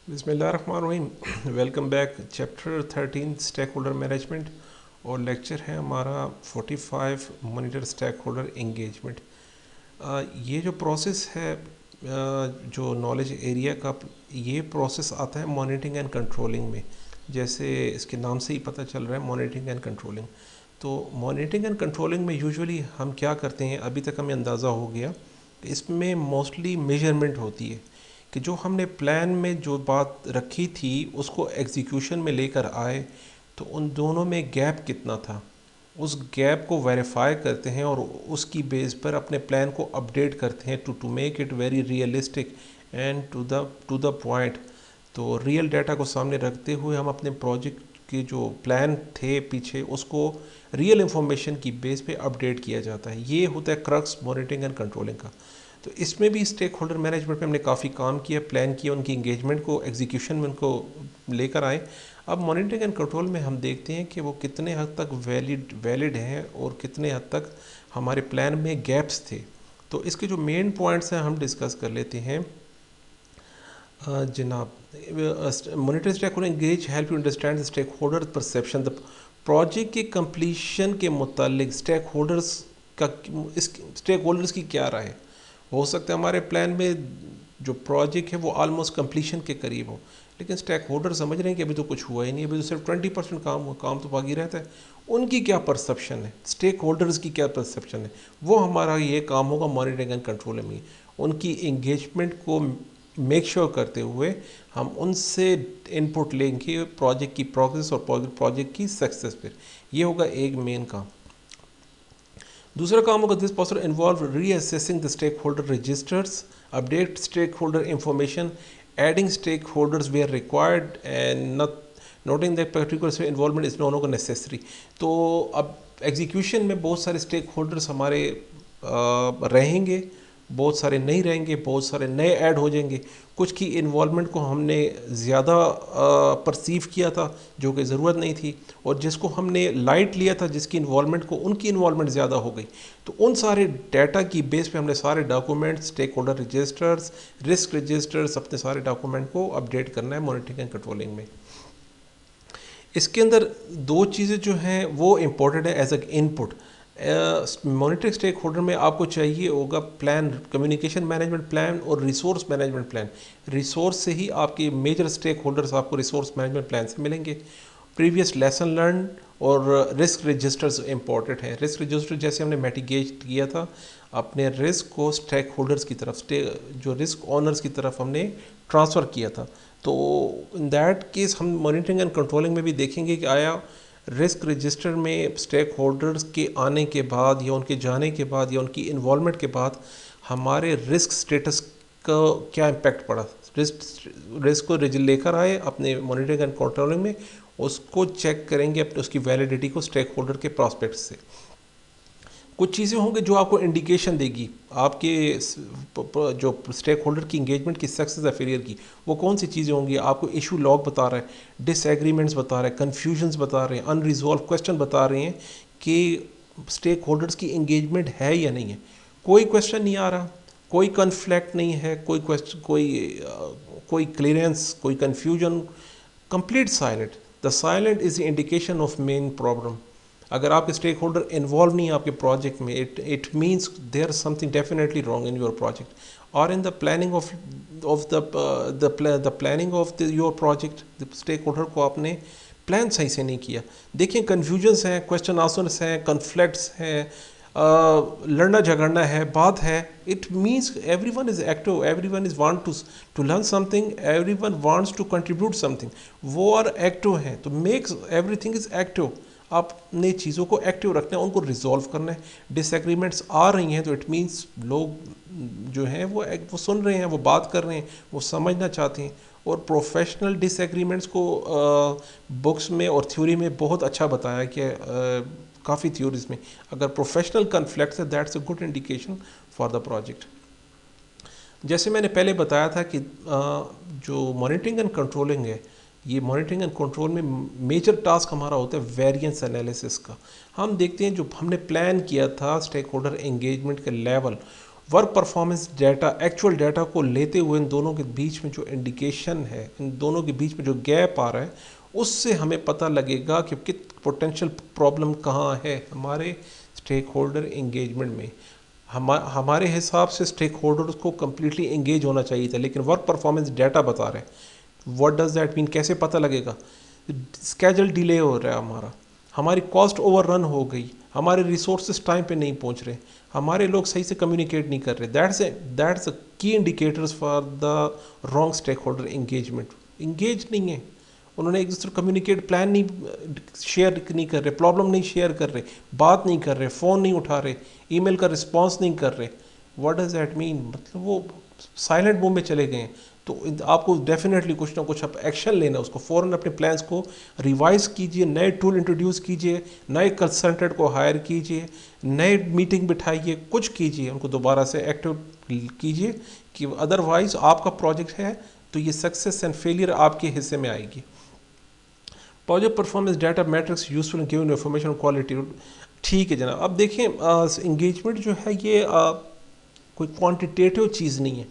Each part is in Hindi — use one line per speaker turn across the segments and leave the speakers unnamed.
बिस्मिल्लाहिर्रहमानिर्रहीम। Welcome back. Chapter 13 stakeholder management और लेक्चर है हमारा 45 मॉनिटर स्टेक होल्डर इंगेजमेंट। ये जो प्रोसेस है जो नॉलेज एरिया का, ये प्रोसेस आता है मॉनिटरिंग एंड कंट्रोलिंग में। जैसे इसके नाम से ही पता चल रहा है, मॉनिटरिंग एंड कंट्रोलिंग। तो मॉनिटरिंग एंड कंट्रोलिंग में यूजुअली हम क्या करते हैं, अभी तक हमें अंदाज़ा हो गया, इसमें मोस्टली मेजरमेंट होती है कि जो हमने प्लान में जो बात रखी थी उसको एग्जीक्यूशन में लेकर आए तो उन दोनों में गैप कितना था, उस गैप को वेरीफाई करते हैं और उसकी बेस पर अपने प्लान को अपडेट करते हैं to make it very realistic and to the point. तो रियल डाटा को सामने रखते हुए हम अपने प्रोजेक्ट के जो प्लान थे पीछे, उसको रियल इंफॉर्मेशन की बेस पे अपडेट किया जाता है। ये होता है क्रक्स मॉनिटरिंग एंड कंट्रोलिंग का। तो इसमें भी स्टेक होल्डर मैनेजमेंट में हमने काफ़ी काम किया, प्लान किया, उनकी इंगेजमेंट को एग्जीक्यूशन में उनको लेकर आए। अब मॉनिटरिंग एंड कंट्रोल में हम देखते हैं कि वो कितने हद तक वैलिड हैं और कितने हद तक हमारे प्लान में गैप्स थे। तो इसके जो मेन पॉइंट्स हैं हम डिस्कस कर लेते हैं। जनाब, monitor stakeholder engage help you understand the stakeholder perception. The project के कंप्लीशन के मुतालिक स्टेक होल्डर्स का, इस स्टेक होल्डर्स की क्या राय है। हो सकता है हमारे प्लान में जो प्रोजेक्ट है वो आलमोस्ट कंप्लीशन के करीब हो, लेकिन स्टेक होल्डर समझ रहे हैं कि अभी तो कुछ हुआ ही नहीं, अभी तो सिर्फ 20% काम हुआ, काम तो बाकी रहता है। उनकी क्या परसेप्शन है, स्टेक होल्डर्स की क्या परसेप्शन है, वो हमारा ये काम होगा मॉनिटरिंग एंड कंट्रोल में। उनकी इंगेजमेंट को मेक श्योर करते हुए हम उनसे इनपुट लेंगे प्रोजेक्ट की प्रोग्रेस और प्रोजेक्ट की सक्सेस पर। ये होगा एक मेन काम। दूसरा काम होगा this process involve reassessing the stakeholder registers, update stakeholder information, adding stakeholders where required and noting that particular involvement is no longer necessary. तो अब एग्जीक्यूशन में बहुत सारे स्टेक होल्डर्स हमारे रहेंगे, बहुत सारे नहीं रहेंगे, बहुत सारे नए ऐड हो जाएंगे। कुछ की इन्वॉल्वमेंट को हमने ज़्यादा परसीव किया था जो कि ज़रूरत नहीं थी, और जिसको हमने लाइट लिया था जिसकी इन्वॉल्वमेंट को, उनकी इन्वॉल्वमेंट ज़्यादा हो गई। तो उन सारे डाटा की बेस पे हमने सारे documents, stakeholder registers, risk registers, अपने सारे डॉक्यूमेंट को अपडेट करना है मॉनिटरिंग एंड कंट्रोलिंग में। इसके अंदर दो चीज़ें जो हैं वो इम्पोर्टेंट है as a input. Monitoring stakeholder में आपको चाहिए होगा प्लान, कम्युनिकेशन मैनेजमेंट प्लान और रिसोर्स मैनेजमेंट प्लान। रिसोर्स से ही आपके मेजर स्टेक होल्डर्स आपको रिसोर्स मैनेजमेंट प्लान से मिलेंगे। प्रीवियस लेसन लर्न और रिस्क रजिस्टर्स इंपॉर्टेंट है। रिस्क रजिस्टर जैसे हमने मिटिगेट किया था, अपने रिस्क को स्टेक होल्डर्स की तरफ, जो रिस्क ऑनर्स की तरफ हमने ट्रांसफ़र किया था। तो इन दैट केस हम मॉनिटरिंग एंड कंट्रोलिंग में भी देखेंगे कि आया रिस्क रजिस्टर में स्टेक होल्डर्स के आने के बाद या उनके जाने के बाद या उनकी इन्वॉल्वमेंट के बाद हमारे रिस्क स्टेटस का क्या इम्पेक्ट पड़ा। रिस्क को लेकर आए अपने मॉनिटरिंग एंड कंट्रोलिंग में, उसको चेक करेंगे अपने उसकी वैलिडिटी को स्टेक होल्डर के प्रॉस्पेक्ट से। कुछ चीज़ें होंगी जो आपको इंडिकेशन देगी आपके जो स्टेक होल्डर की इंगेजमेंट की सक्सेस या फेलियर की। वो कौन सी चीज़ें होंगी, आपको इशू लॉग बता रहा है, डिसएग्रीमेंट्स बता रहा है, कन्फ्यूजन्स बता रहे हैं, अनरिजॉल्व क्वेश्चन बता रहे हैं कि स्टेक होल्डर्स की इंगेजमेंट है या नहीं है। कोई क्वेश्चन नहीं आ रहा, कोई कन्फ्लिक्ट नहीं है, कोई क्वेश्चन, कोई क्लियरेंस, कोई confusion, complete silent. The silent is the indication of main problem. अगर आपके स्टेक होल्डर इन्वॉल्व नहीं है आपके प्रोजेक्ट में, it means there something definitely wrong in your project और in the planning of the planning of your project. Stakeholder को आपने प्लान सही से नहीं किया। देखिए कन्फ्यूजन्स हैं, क्वेश्चन आंसर्स हैं, कन्फ्लिक्ट्स हैं, लड़ना झगड़ना है, बात है। It means everyone is active, everyone is want to learn something, everyone wants to contribute something. वो और एक्टिव हैं, तो makes everything is active. आपने चीज़ों को एक्टिव रखना है, उनको रिजॉल्व करना है। डिसएग्रीमेंट्स आ रही हैं तो इट मीन्स लोग जो हैं वो सुन रहे हैं, वो बात कर रहे हैं, वो समझना चाहते हैं। और प्रोफेशनल डिसएग्रीमेंट्स को बुक्स में और थ्योरी में बहुत अच्छा बताया कि काफ़ी थ्योरीज में अगर प्रोफेशनल कन्फ्लिक्ट्स है that's a good indication for the project. जैसे मैंने पहले बताया था कि जो मॉनिटरिंग एंड कंट्रोलिंग है, ये मॉनिटरिंग एंड कंट्रोल में मेजर टास्क हमारा होता है वेरिएंस एनालिसिस का। हम देखते हैं जो हमने प्लान किया था स्टेक होल्डर एंगेजमेंट के level, work performance data, actual data को लेते हुए इन दोनों के बीच में जो इंडिकेशन है, इन दोनों के बीच में जो गैप आ रहा है, उससे हमें पता लगेगा कि कित पोटेंशियल प्रॉब्लम कहाँ है हमारे स्टेक होल्डर इंगेजमेंट में। हमारे हिसाब से स्टेक होल्डर्स को कम्प्लीटली इंगेज होना चाहिए था, लेकिन वर्क परफॉर्मेंस डाटा बता रहे हैं। What does that mean? कैसे पता लगेगा? स्केजल डिले हो रहा है, हमारी कॉस्ट ओवर रन हो गई, हमारे रिसोर्सेज टाइम पे नहीं पहुंच रहे, हमारे लोग सही से कम्युनिकेट नहीं कर रहे। That's a key indicators for the wrong stakeholder engagement. Engage नहीं है, उन्होंने एक दूसरे कम्युनिकेट प्लान नहीं शेयर नहीं कर रहे, प्रॉब्लम नहीं शेयर कर रहे, बात नहीं कर रहे, फ़ोन नहीं उठा रहे, ईमेल का रिस्पांस नहीं कर रहे। What does that mean? मतलब वो साइलेंट मोड में चले गए हैं। तो आपको डेफिनेटली कुछ ना कुछ एक्शन लेना, उसको फ़ौरन अपने प्लान्स को रिवाइज कीजिए, नए टूल इंट्रोड्यूस कीजिए, नए कंसल्टेंट को हायर कीजिए, नए मीटिंग बिठाइए, कुछ कीजिए, उनको दोबारा से एक्टिव कीजिए, कि अदरवाइज आपका प्रोजेक्ट है तो ये सक्सेस एंड फेलियर आपके हिस्से में आएगी। Project performance data matrix useful in given information quality. ठीक है जनाब। अब देखें, इंगेजमेंट जो है ये कोई क्वांटिटेटिव चीज़ नहीं है।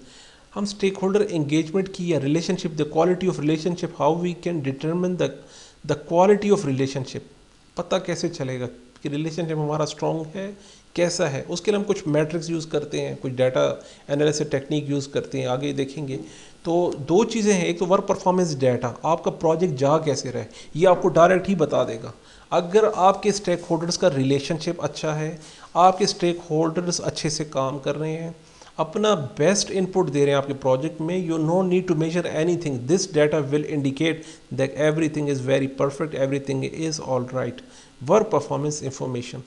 हम स्टेक होल्डर इंगेजमेंट की या relationship, the quality of relationship, how we can determine the quality of relationship, पता कैसे चलेगा कि रिलेशनशिप हमारा स्ट्रॉन्ग है, कैसा है? उसके लिए हम कुछ मैट्रिक्स यूज़ करते हैं, कुछ डाटा एनालिसिस टेक्निक यूज़ करते हैं, आगे देखेंगे। तो दो चीज़ें हैं, एक तो वर्क परफॉर्मेंस डाटा, आपका प्रोजेक्ट जा कैसे रहे, ये आपको डायरेक्ट ही बता देगा। अगर आपके स्टेक होल्डर्स का रिलेशनशिप अच्छा है, आपके स्टेक होल्डर्स अच्छे से काम कर रहे हैं, अपना बेस्ट इनपुट दे रहे हैं आपके प्रोजेक्ट में, you know need to measure anything, this data will indicate that everything is very perfect, everything is all right. Work performance information,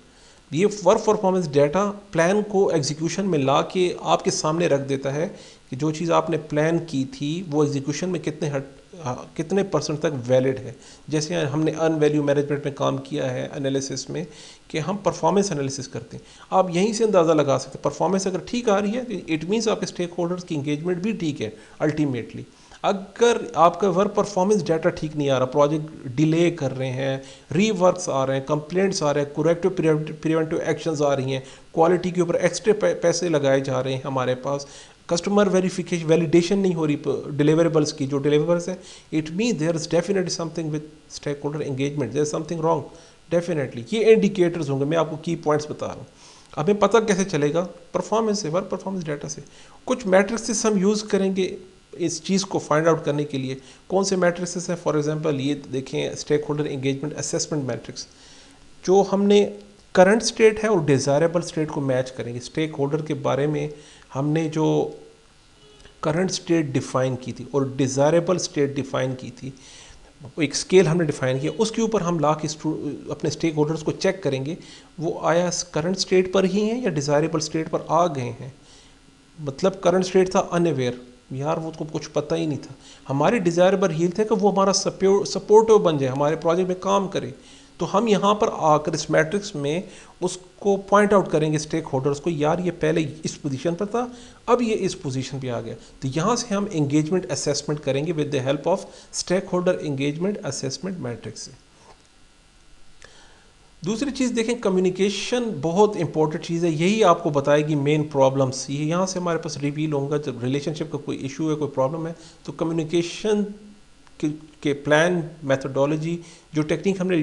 ये वर्क परफॉर्मेंस डाटा प्लान को एग्जीक्यूशन में ला के आपके सामने रख देता है कि जो चीज़ आपने प्लान की थी वो एग्जीक्यूशन में कितने परसेंट तक वैलिड है। जैसे हमने अर्न वैल्यू मैनेजमेंट में काम किया है एनालिसिस में, कि हम परफॉर्मेंस एनालिसिस करते हैं। आप यहीं से अंदाज़ा लगा सकते हैं, परफॉर्मेंस अगर ठीक आ रही है तो इट मीन्स आपके स्टेक होल्डर्स की इंगेजमेंट भी ठीक है अल्टीमेटली। अगर आपका वर्क परफॉर्मेंस डाटा ठीक नहीं आ रहा, प्रोजेक्ट डिले कर रहे हैं, रीवर्क्स आ रहे हैं, कंप्लेंट्स आ रहे हैं, करेक्टिव प्रिवेंटिव एक्शंस आ रही हैं, क्वालिटी के ऊपर एक्स्ट्रा पैसे लगाए जा रहे हैं हमारे पास, कस्टमर वेरिफिकेशन वैलिडेशन नहीं हो रही डिलीवरेबल्स की, जो डिलीवरेबल्स हैं, it mean there is definitely something with stakeholder engagement, there is something wrong definitely. ये इंडिकेटर्स होंगे, मैं आपको की पॉइंट्स बता रहा हूँ। हमें पता कैसे चलेगा? परफॉर्मेंस से, वर्क परफॉर्मेंस डाटा से। कुछ मैट्रिक्स हम यूज़ करेंगे इस चीज़ को फाइंड आउट करने के लिए। कौन से मैट्रिक्स हैं? फॉर एग्जांपल ये देखें, stakeholder engagement assessment matrix, जो हमने करंट स्टेट है और डिज़ायरेबल स्टेट को मैच करेंगे। स्टेक होल्डर के बारे में हमने जो करंट स्टेट डिफ़ाइन की थी और डिज़ायरेबल स्टेट डिफ़ाइन की थी, एक स्केल हमने डिफ़ाइन किया, उसके ऊपर हम ला के अपने स्टेक होल्डर्स को चेक करेंगे वो आया करंट स्टेट पर ही हैं या डिज़ायरेबल स्टेट पर आ गए हैं। मतलब करंट स्टेट था अनअवेयर, यार वो तो कुछ पता ही नहीं था। हमारी डिज़ायरेबल हील थे कि वो हमारा सपोर्टिव बन जाए, हमारे प्रोजेक्ट में काम करे। तो हम यहाँ पर आकर इस मैट्रिक्स में उसको पॉइंट आउट करेंगे स्टेक होल्डर्स को, यार ये पहले इस पोजीशन पर था, अब ये इस पोजीशन पे आ गया। तो यहाँ से हम एंगेजमेंट असेसमेंट करेंगे with the help of stakeholder engagement assessment matrix से। दूसरी चीज़ देखें, कम्युनिकेशन बहुत इंपॉर्टेंट चीज़ है, यही आपको बताएगी मेन प्रॉब्लम्स। ये यहाँ से हमारे पास रिवील होगा, जब रिलेशनशिप का कोई इशू है, कोई प्रॉब्लम है, तो कम्युनिकेशन के प्लान मेथडोलॉजी, जो टेक्निक हमने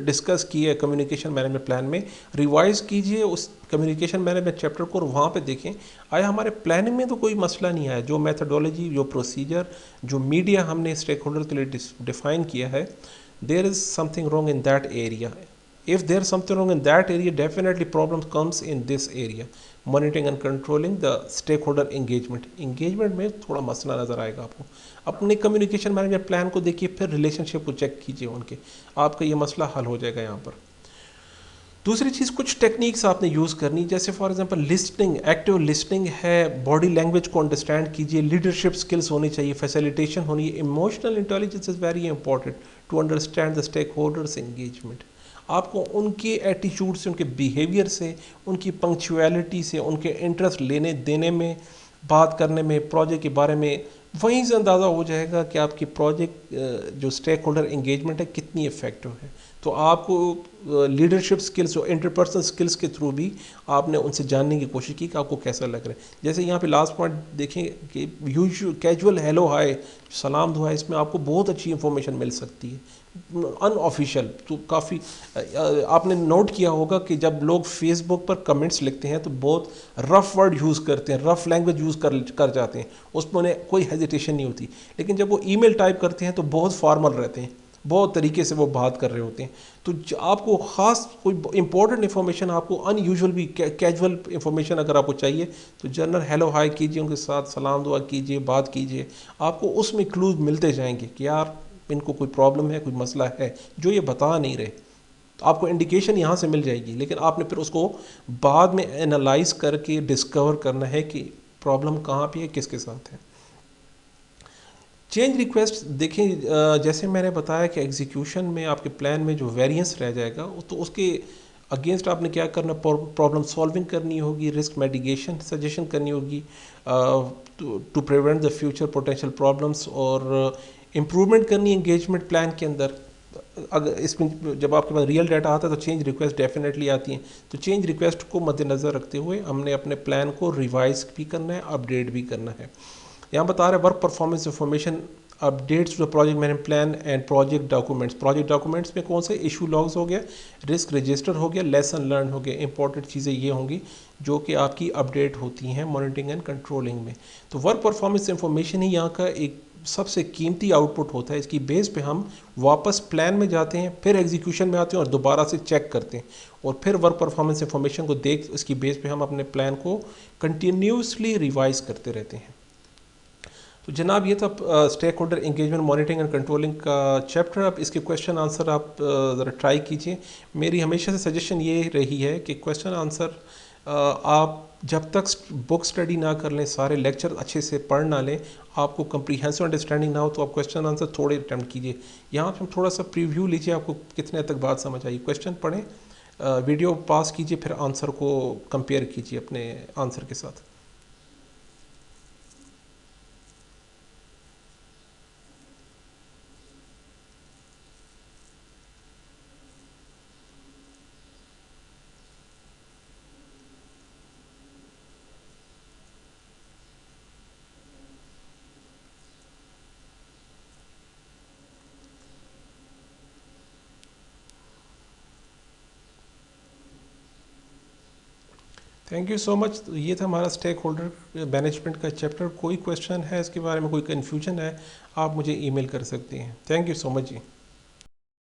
डिस्कस की है कम्युनिकेशन मैनेजमेंट प्लान में, रिवाइज कीजिए उस कम्युनिकेशन मैनेजमेंट चैप्टर को और वहाँ पे देखें आया हमारे प्लानिंग में तो कोई मसला नहीं आया। जो मेथडोलॉजी, जो प्रोसीजर, जो मीडिया हमने स्टेक होल्डर के लिए डिफाइन किया है, there is something wrong in that area. If there's something wrong in that area, definitely problem comes in this area. Monitoring and controlling the stakeholder engagement. Engagement में थोड़ा मसला नज़र आएगा आपको। अपने कम्युनिकेशन मैनेजमेंट प्लान को देखिए, फिर रिलेशनशिप को चेक कीजिए उनके, आपका ये मसला हल हो जाएगा यहाँ पर। दूसरी चीज़, कुछ टेक्निक्स आपने यूज़ करनी, जैसे for example listing, active listing है, बॉडी लैंग्वेज को अंडरस्टैंड कीजिए, लीडरशिप स्किल्स होनी चाहिए, फैसिलिटेशन होनी है, emotional intelligence is very important to understand the stakeholders engagement. आपको उनके एटीट्यूड से, उनके बिहेवियर से, उनकी पंक्चुअलिटी से, उनके इंटरेस्ट लेने देने में, बात करने में, प्रोजेक्ट के बारे में, वहीं से अंदाज़ा हो जाएगा कि आपकी प्रोजेक्ट जो स्टेक होल्डर एंगेजमेंट है कितनी इफ़ेक्टिव है। तो आपको लीडरशिप स्किल्स और इंटरपर्सनल स्किल्स के थ्रू भी आपने उनसे जानने की कोशिश की कि आपको कैसा लग रहा है। जैसे यहाँ पे लास्ट पॉइंट देखें कि यूजुअल कैजुअल हेलो हाय सलाम दुआ, इसमें आपको बहुत अच्छी इंफॉर्मेशन मिल सकती है अनऑफिशियल। तो काफ़ी आपने नोट किया होगा कि जब लोग फेसबुक पर कमेंट्स लिखते हैं तो बहुत रफ़ वर्ड यूज़ करते हैं, रफ़ लैंग्वेज यूज़ कर जाते हैं, उसमें उन्हें कोई हेजिटेशन नहीं होती। लेकिन जब वो ईमेल टाइप करते हैं तो बहुत फॉर्मल रहते हैं, बहुत तरीके से वो बात कर रहे होते हैं। तो आपको ख़ास कोई इंपॉर्टेंट इन्फॉर्मेशन, आपको अनयूजुअल भी कैजुअल इन्फॉर्मेशन अगर आपको चाहिए तो जनरल हेलो हाय कीजिए, उनके साथ सलाम दुआ कीजिए, बात कीजिए। आपको उसमें क्लूज मिलते जाएंगे कि यार इनको कोई प्रॉब्लम है, कोई मसला है जो ये बता नहीं रहे। तो आपको इंडिकेशन यहाँ से मिल जाएगी, लेकिन आपने फिर उसको बाद में एनालाइज करके डिस्कवर करना है कि प्रॉब्लम कहाँ पे है, किसके साथ है। चेंज रिक्वेस्ट देखें, जैसे मैंने बताया कि एग्जीक्यूशन में आपके प्लान में जो वेरिएंस रह जाएगा तो उसके अगेंस्ट आपने क्या करना, प्रॉब्लम सॉल्विंग करनी होगी, रिस्क मिटिगेशन सजेशन करनी होगी to prevent the future potential problems, और इम्प्रूवमेंट करनी है एंगेजमेंट प्लान के अंदर। अगर इसमें जब आपके पास रियल डाटा आता है तो चेंज रिक्वेस्ट डेफिनेटली आती हैं। तो चेंज रिक्वेस्ट को मद्देनज़र रखते हुए हमने अपने प्लान को रिवाइज भी करना है, अपडेट भी करना है। यहाँ बता रहे work performance information updates to the project management plan and project documents. Project documents में कौन से इशू लॉग्स हो गया, रिस्क रजिस्टर हो गया, लेसन लर्न हो गया। इंपॉर्टेंट चीज़ें ये होंगी जो कि आपकी अपडेट होती हैं मॉनिटरिंग एंड कंट्रोलिंग में। तो वर्क परफॉर्मेंस इंफॉर्मेशन ही यहाँ का एक सबसे कीमती आउटपुट होता है। इसकी बेस पे हम वापस प्लान में जाते हैं, फिर एग्जीक्यूशन में आते हैं और दोबारा से चेक करते हैं, और फिर वर्क परफॉर्मेंस इंफॉर्मेशन को देख इसकी बेस पे हम अपने प्लान को कंटिन्यूसली रिवाइज करते रहते हैं। तो जनाब ये था stakeholder engagement monitoring and controlling का चैप्टर। अब इसके क्वेश्चन आंसर आप ज़रा ट्राई कीजिए। मेरी हमेशा से सजेशन ये रही है कि क्वेश्चन आंसर आप जब तक बुक स्टडी ना कर लें, सारे लेक्चर अच्छे से पढ़ ना लें, आपको कंप्रीहेंसिव अंडरस्टैंडिंग ना हो, तो आप क्वेश्चन आंसर थोड़े अटैम्प्ट कीजिए। यहाँ पर थोड़ा सा प्रीव्यू लीजिए, आपको कितने तक बात समझ आई। क्वेश्चन पढ़ें, वीडियो पास कीजिए, फिर आंसर को कंपेयर कीजिए अपने आंसर के साथ। Thank you so much. तो ये था हमारा स्टेक होल्डर मैनेजमेंट का चैप्टर। कोई क्वेश्चन है इसके बारे में, कोई कन्फ्यूजन है, आप मुझे ईमेल कर सकते हैं। Thank you so much ji.